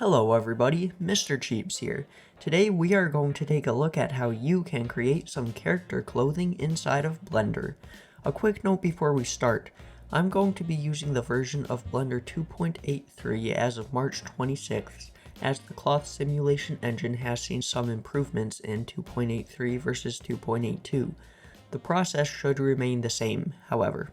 Hello everybody, Mr. Cheeps here. Today we are going to take a look at how you can create some character clothing inside of Blender. A quick note before we start, I'm going to be using the version of Blender 2.83 as of March 26th, as the cloth simulation engine has seen some improvements in 2.83 versus 2.82. The process should remain the same, however.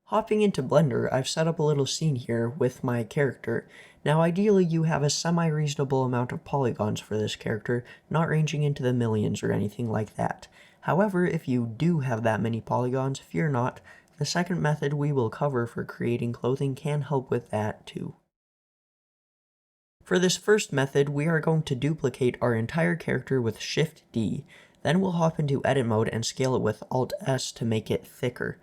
Hopping into Blender, I've set up a little scene here with my character. Now ideally you have a semi-reasonable amount of polygons for this character, not ranging into the millions or anything like that. However, if you do have that many polygons, fear not, the second method we will cover for creating clothing can help with that too. For this first method, we are going to duplicate our entire character with Shift D. Then we'll hop into Edit mode and scale it with Alt S to make it thicker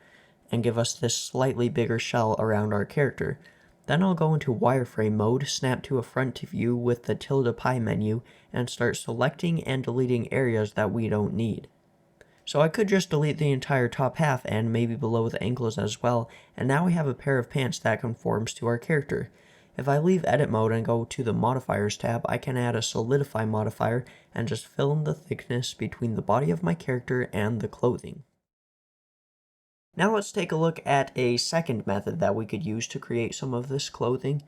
and give us this slightly bigger shell around our character. Then I'll go into wireframe mode, snap to a front view with the tilde pi menu, and start selecting and deleting areas that we don't need. So I could just delete the entire top half and maybe below the ankles as well, and now we have a pair of pants that conforms to our character. If I leave edit mode and go to the modifiers tab, I can add a solidify modifier and just fill in the thickness between the body of my character and the clothing. Now let's take a look at a second method that we could use to create some of this clothing.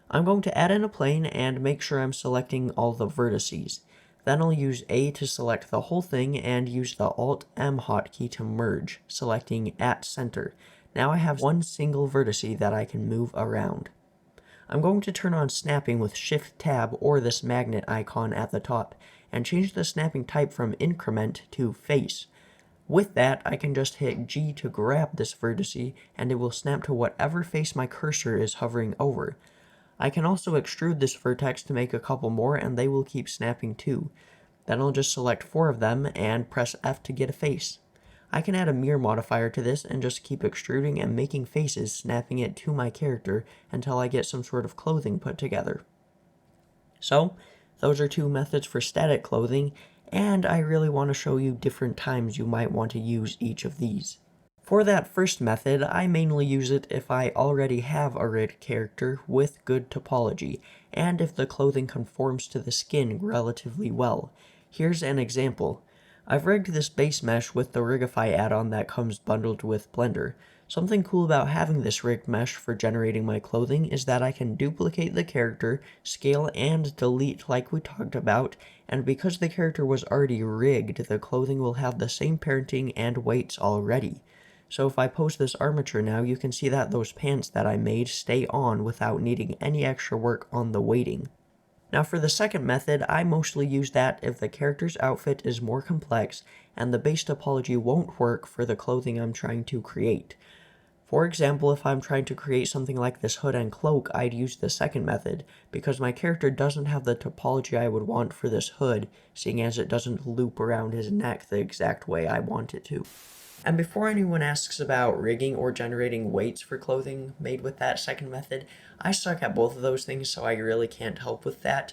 I'm going to add in a plane and make sure I'm selecting all the vertices. Then I'll use A to select the whole thing and use the Alt-M hotkey to merge, selecting at center. Now I have one single vertice that I can move around. I'm going to turn on snapping with Shift-Tab or this magnet icon at the top, and change the snapping type from increment to face. With that, I can just hit G to grab this vertice, and it will snap to whatever face my cursor is hovering over. I can also extrude this vertex to make a couple more, and they will keep snapping too. Then I'll just select 4 of them and press F to get a face. I can add a mirror modifier to this and just keep extruding and making faces, snapping it to my character until I get some sort of clothing put together. So, those are 2 methods for static clothing, and I really want to show you different times you might want to use each of these. For that first method, I mainly use it if I already have a rigged character with good topology, and if the clothing conforms to the skin relatively well. Here's an example. I've rigged this base mesh with the Rigify add-on that comes bundled with Blender. Something cool about having this rigged mesh for generating my clothing is that I can duplicate the character, scale and delete like we talked about, and because the character was already rigged, the clothing will have the same parenting and weights already. So if I pose this armature now, you can see that those pants that I made stay on without needing any extra work on the weighting. Now for the second method, I mostly use that if the character's outfit is more complex and the base topology won't work for the clothing I'm trying to create. For example, if I'm trying to create something like this hood and cloak, I'd use the second method, because my character doesn't have the topology I would want for this hood, seeing as it doesn't loop around his neck the exact way I want it to. And before anyone asks about rigging or generating weights for clothing made with that second method, I suck at both of those things, so I really can't help with that.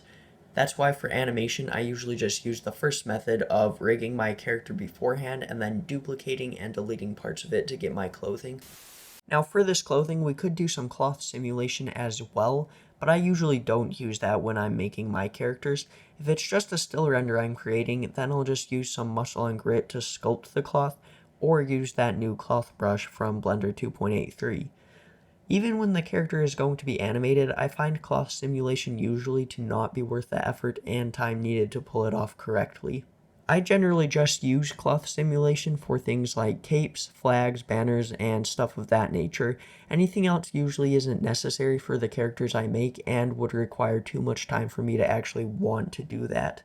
That's why for animation, I usually just use the first method of rigging my character beforehand and then duplicating and deleting parts of it to get my clothing. Now for this clothing, we could do some cloth simulation as well, but I usually don't use that when I'm making my characters. If it's just a still render I'm creating, then I'll just use some muscle and grit to sculpt the cloth, or use that new cloth brush from Blender 2.83. Even when the character is going to be animated, I find cloth simulation usually to not be worth the effort and time needed to pull it off correctly. I generally just use cloth simulation for things like capes, flags, banners, and stuff of that nature. Anything else usually isn't necessary for the characters I make and would require too much time for me to actually want to do that.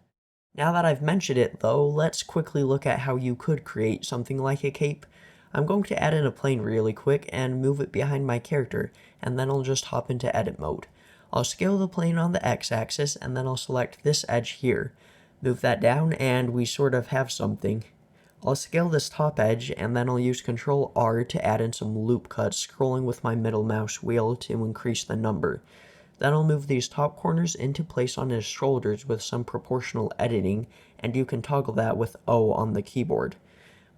Now that I've mentioned it though, let's quickly look at how you could create something like a cape. I'm going to add in a plane really quick and move it behind my character, and then I'll just hop into edit mode. I'll scale the plane on the x-axis, and then I'll select this edge here. Move that down, and we sort of have something. I'll scale this top edge, and then I'll use Ctrl R to add in some loop cuts, scrolling with my middle mouse wheel to increase the number. Then I'll move these top corners into place on his shoulders with some proportional editing, and you can toggle that with O on the keyboard.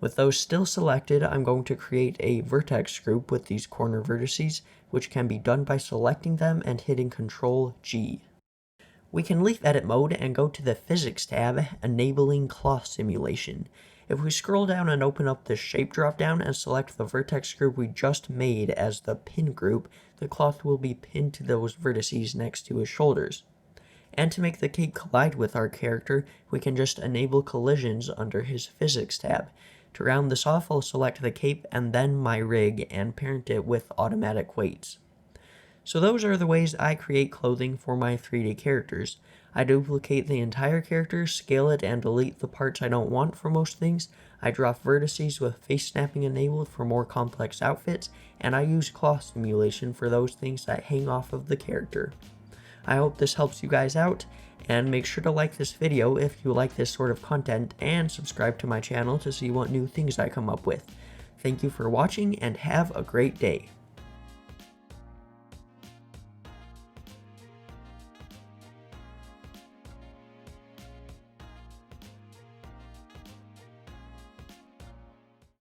With those still selected, I'm going to create a vertex group with these corner vertices, which can be done by selecting them and hitting Ctrl G. We can leave edit mode and go to the physics tab, enabling cloth simulation. If we scroll down and open up the shape dropdown and select the vertex group we just made as the pin group, the cloth will be pinned to those vertices next to his shoulders. And to make the cape collide with our character, we can just enable collisions under his physics tab. To round this off, I'll select the cape and then my rig and parent it with automatic weights. So those are the ways I create clothing for my 3D characters. I duplicate the entire character, scale it, and delete the parts I don't want for most things. I drop vertices with face snapping enabled for more complex outfits, and I use cloth simulation for those things that hang off of the character. I hope this helps you guys out, and make sure to like this video if you like this sort of content, and subscribe to my channel to see what new things I come up with. Thank you for watching, and have a great day.